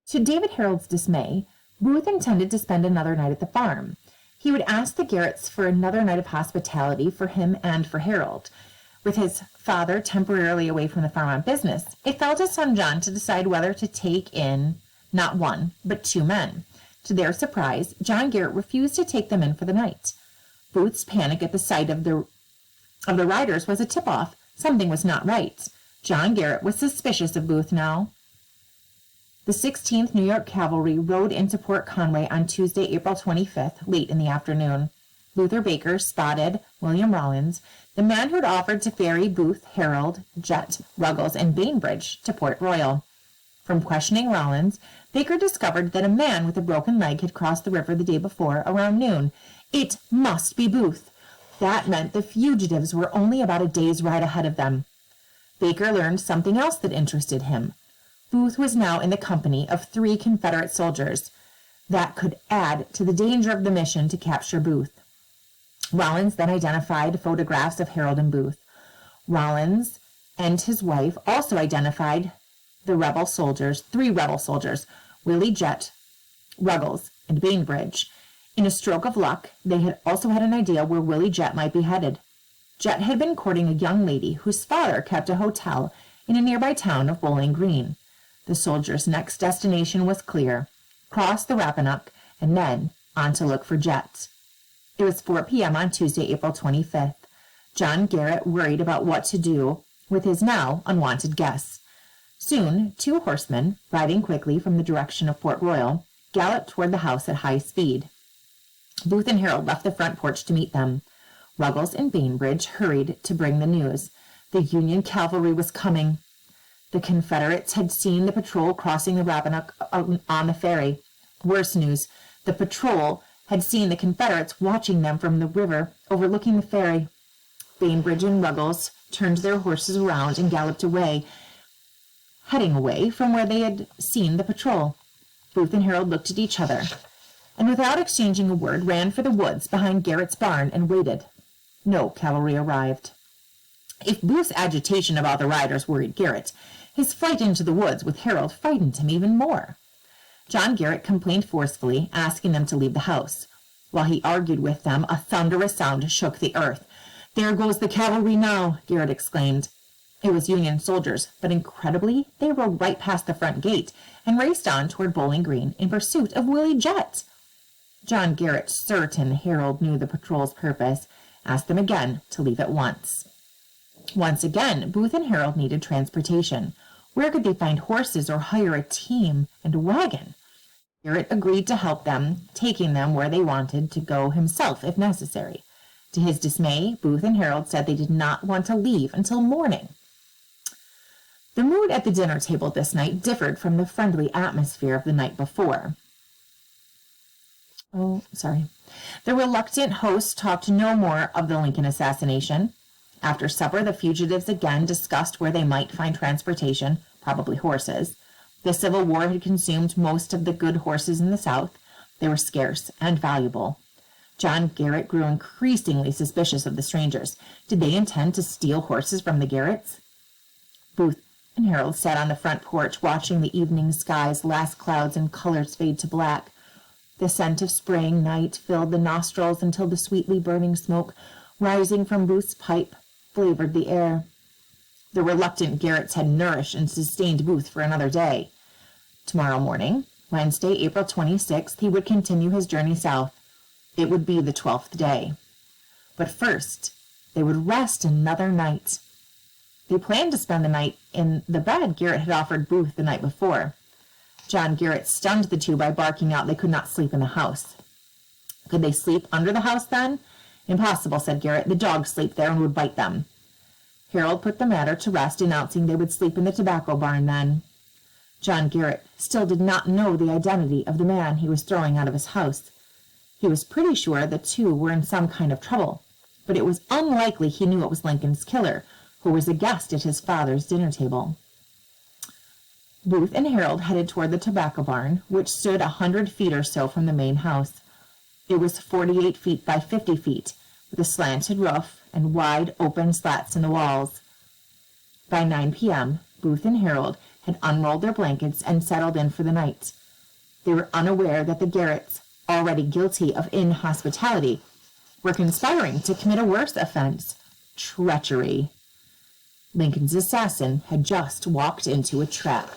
To David Harold's dismay, Booth intended to spend another night at the farm. He would ask the Garretts for another night of hospitality for him and for Harold. With his father temporarily away from the farm on business, it fell to son John to decide whether to take in not one, but 2 men. To their surprise, John Garrett refused to take them in for the night. Booth's panic at the sight of the riders was a tip-off. Something was not right. John Garrett was suspicious of Booth now. The 16th New York Cavalry rode into Port Conway on Tuesday, April 25th, late in the afternoon. Luther Baker spotted William Rawlins, the man who had offered to ferry Booth, Harold, Jett, Ruggles, and Bainbridge to Port Royal. From questioning Rawlins, Baker discovered that a man with a broken leg had crossed the river the day before, around noon. It must be Booth. That meant the fugitives were only about a day's ride ahead of them. Baker learned something else that interested him. Booth was now in the company of 3 Confederate soldiers. That could add to the danger of the mission to capture Booth. Rawlins then identified photographs of Harold and Booth. Rawlins and his wife also identified the 3 rebel soldiers, Willie, Jett, Ruggles, and Bainbridge. In a stroke of luck, they had also had an idea where Willie Jett might be headed. Jett had been courting a young lady whose father kept a hotel in a nearby town of Bowling Green. The soldiers' next destination was clear: cross the Rappahannock and then on to look for Jett. It was 4 p.m. on Tuesday, April 25th. John Garrett worried about what to do with his now unwanted guests. Soon, 2 horsemen, riding quickly from the direction of Port Royal, galloped toward the house at high speed. Booth and Harold left the front porch to meet them. Ruggles and Bainbridge hurried to bring the news. The Union cavalry was coming. The Confederates had seen the patrol crossing the Rappahannock on the ferry. Worse news, the patrol had seen the Confederates watching them from the river overlooking the ferry. Bainbridge and Ruggles turned their horses around and galloped away, heading away from where they had seen the patrol. Booth and Harold looked at each other, and without exchanging a word, ran for the woods behind Garrett's barn and waited. No cavalry arrived. If Booth's agitation about the riders worried Garrett, his flight into the woods with Harold frightened him even more. John Garrett complained forcefully, asking them to leave the house. While he argued with them, a thunderous sound shook the earth. "There goes the cavalry now," Garrett exclaimed. It was Union soldiers, but incredibly, they rode right past the front gate and raced on toward Bowling Green in pursuit of Willie Jett. John Garrett, certain Harold knew the patrol's purpose, asked them again to leave at once. Once again, Booth and Harold needed transportation. Where could they find horses or hire a team and a wagon? Garrett agreed to help them, taking them where they wanted to go himself if necessary. To his dismay, Booth and Harold said they did not want to leave until morning. The mood at the dinner table this night differed from the friendly atmosphere of the night before. The reluctant host talked no more of the Lincoln assassination. After supper, the fugitives again discussed where they might find transportation, probably horses. The Civil War had consumed most of the good horses in the South. They were scarce and valuable. John Garrett grew increasingly suspicious of the strangers. Did they intend to steal horses from the Garretts? Booth and Harold sat on the front porch, watching the evening sky's last clouds and colors fade to black. The scent of spring night filled the nostrils until the sweetly burning smoke, rising from Booth's pipe, flavored the air. The reluctant Garretts had nourished and sustained Booth for another day. Tomorrow morning, Wednesday, April 26th, he would continue his journey south. It would be the 12th day. But first, they would rest another night. They planned to spend the night in the bed Garrett had offered Booth the night before. John Garrett stunned the two by barking out they could not sleep in the house. Could they sleep under the house then? Impossible, said Garrett. The dogs sleep there and would bite them. Harold put the matter to rest, announcing they would sleep in the tobacco barn then. John Garrett still did not know the identity of the man he was throwing out of his house. He was pretty sure the two were in some kind of trouble, but it was unlikely he knew it was Lincoln's killer, who was a guest at his father's dinner table. Booth and Harold headed toward the tobacco barn, which stood 100 feet or so from the main house. It was 48 feet by 50 feet, with a slanted roof and wide open slats in the walls. By 9 p.m., Booth and Harold had unrolled their blankets and settled in for the night. They were unaware that the Garretts, already guilty of inhospitality, were conspiring to commit a worse offense, treachery. Lincoln's assassin had just walked into a trap.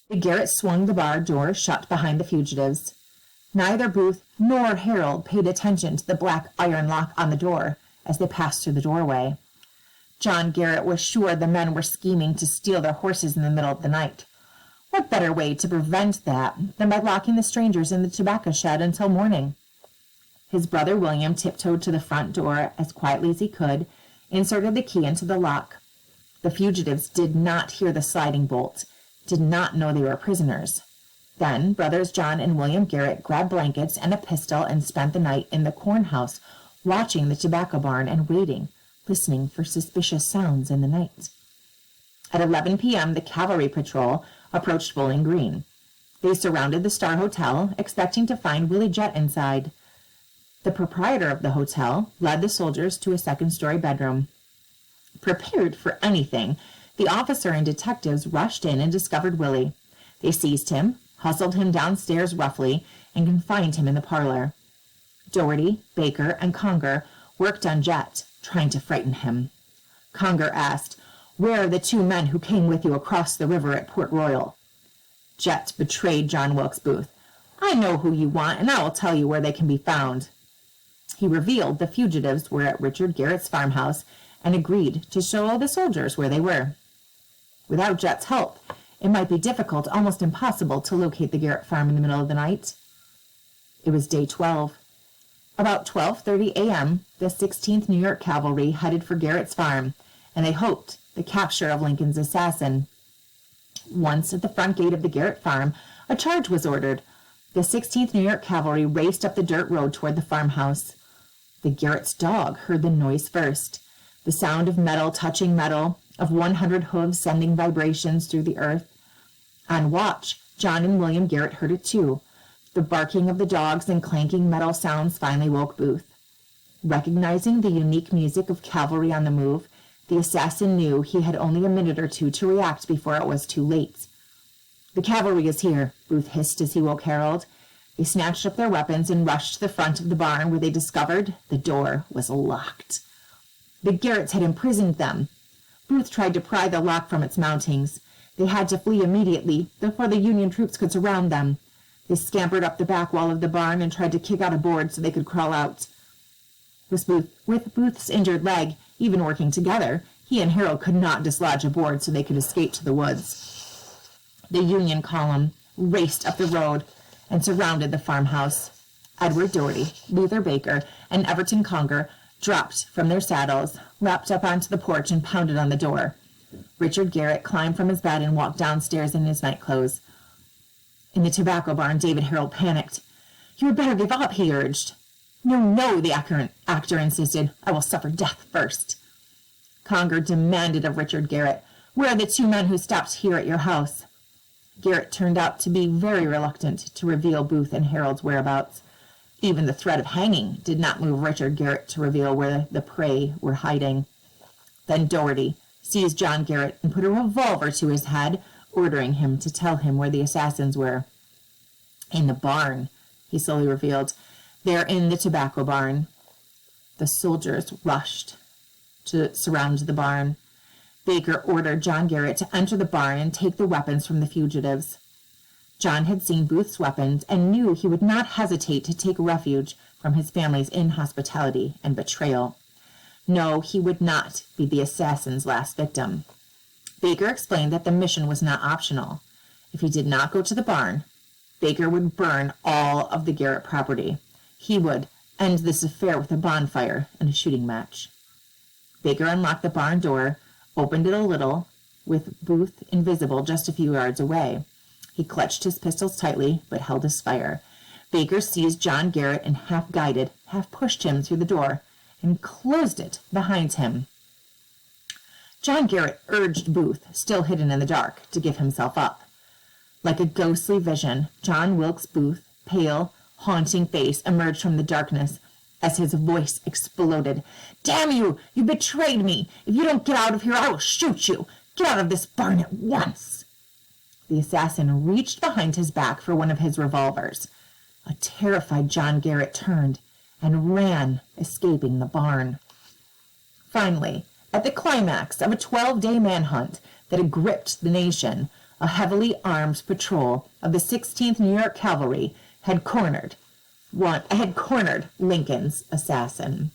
The Garretts swung the bar door shut behind the fugitives. Neither Booth nor Harold paid attention to the black iron lock on the door as they passed through the doorway. John Garrett was sure the men were scheming to steal their horses in the middle of the night. What better way to prevent that than by locking the strangers in the tobacco shed until morning? His brother William tiptoed to the front door as quietly as he could, inserted the key into the lock. The fugitives did not hear the sliding bolt, did not know they were prisoners. Then brothers John and William Garrett grabbed blankets and a pistol and spent the night in the corn house, watching the tobacco barn and waiting, listening for suspicious sounds in the night. At 11 p.m., the cavalry patrol approached Bowling Green. They surrounded the Star Hotel, expecting to find Willie Jett inside. The proprietor of the hotel led the soldiers to a second-story bedroom. Prepared for anything, the officer and detectives rushed in and discovered Willie. They seized him, hustled him downstairs roughly, and confined him in the parlor. Doherty, Baker, and Conger worked on Jett, trying to frighten him. Conger asked, "Where are the two men who came with you across the river at Port Royal?" Jett betrayed John Wilkes Booth. "I know who you want, and I will tell you where they can be found." He revealed the fugitives were at Richard Garrett's farmhouse and agreed to show the soldiers where they were. Without Jett's help, it might be difficult, almost impossible, to locate the Garrett farm in the middle of the night. It was day 12. About 12:30 a.m., the 16th New York Cavalry headed for Garrett's farm, and they hoped the capture of Lincoln's assassin. Once at the front gate of the Garrett farm, a charge was ordered. The 16th New York Cavalry raced up the dirt road toward the farmhouse. The Garrett's dog heard the noise first, the sound of metal touching metal, of 100 hooves sending vibrations through the earth. On watch, John and William Garrett heard it too. The barking of the dogs and clanking metal sounds finally woke Booth. Recognizing the unique music of cavalry on the move, the assassin knew he had only a minute or two to react before it was too late. "The cavalry is here," Booth hissed as he woke Harold. They snatched up their weapons and rushed to the front of the barn, where they discovered the door was locked. The Garretts had imprisoned them. Booth tried to pry the lock from its mountings. They had to flee immediately before the Union troops could surround them. They scampered up the back wall of the barn and tried to kick out a board so they could crawl out. With Booth's injured leg, even working together, he and Harold could not dislodge a board so they could escape to the woods. The Union column raced up the road and surrounded the farmhouse. Edward Doherty, Luther Baker, and Everton Conger dropped from their saddles, leapt up onto the porch, and pounded on the door. Richard Garrett climbed from his bed and walked downstairs in his nightclothes. In the tobacco barn, David Harold panicked. "You had better give up," he urged. No, the actor insisted. "I will suffer death first." Conger demanded of Richard Garrett, "Where are the two men who stopped here at your house?" Garrett turned out to be very reluctant to reveal Booth and Harold's whereabouts. Even the threat of hanging did not move Richard Garrett to reveal where the prey were hiding. Then Doherty seized John Garrett and put a revolver to his head, ordering him to tell him where the assassins were. "In the barn," he slowly revealed. "They're in the tobacco barn." The soldiers rushed to surround the barn. Baker ordered John Garrett to enter the barn and take the weapons from the fugitives. John had seen Booth's weapons and knew he would not hesitate to take refuge from his family's inhospitality and betrayal. No, he would not be the assassin's last victim. Baker explained that the mission was not optional. If he did not go to the barn, Baker would burn all of the Garrett property. He would end this affair with a bonfire and a shooting match. Baker unlocked the barn door, opened it a little, with Booth invisible just a few yards away. He clutched his pistols tightly, but held his fire. Baker seized John Garrett and half guided, half pushed him through the door, and closed it behind him. John Garrett urged Booth, still hidden in the dark, to give himself up. Like a ghostly vision, John Wilkes Booth, pale, haunting face, emerged from the darkness as his voice exploded. "Damn you! You betrayed me! If you don't get out of here, I will shoot you! Get out of this barn at once!" The assassin reached behind his back for one of his revolvers. A terrified John Garrett turned and ran, escaping the barn. Finally, at the climax of a 12-day manhunt that had gripped the nation, a heavily armed patrol of the 16th New York Cavalry had cornered Lincoln's assassin.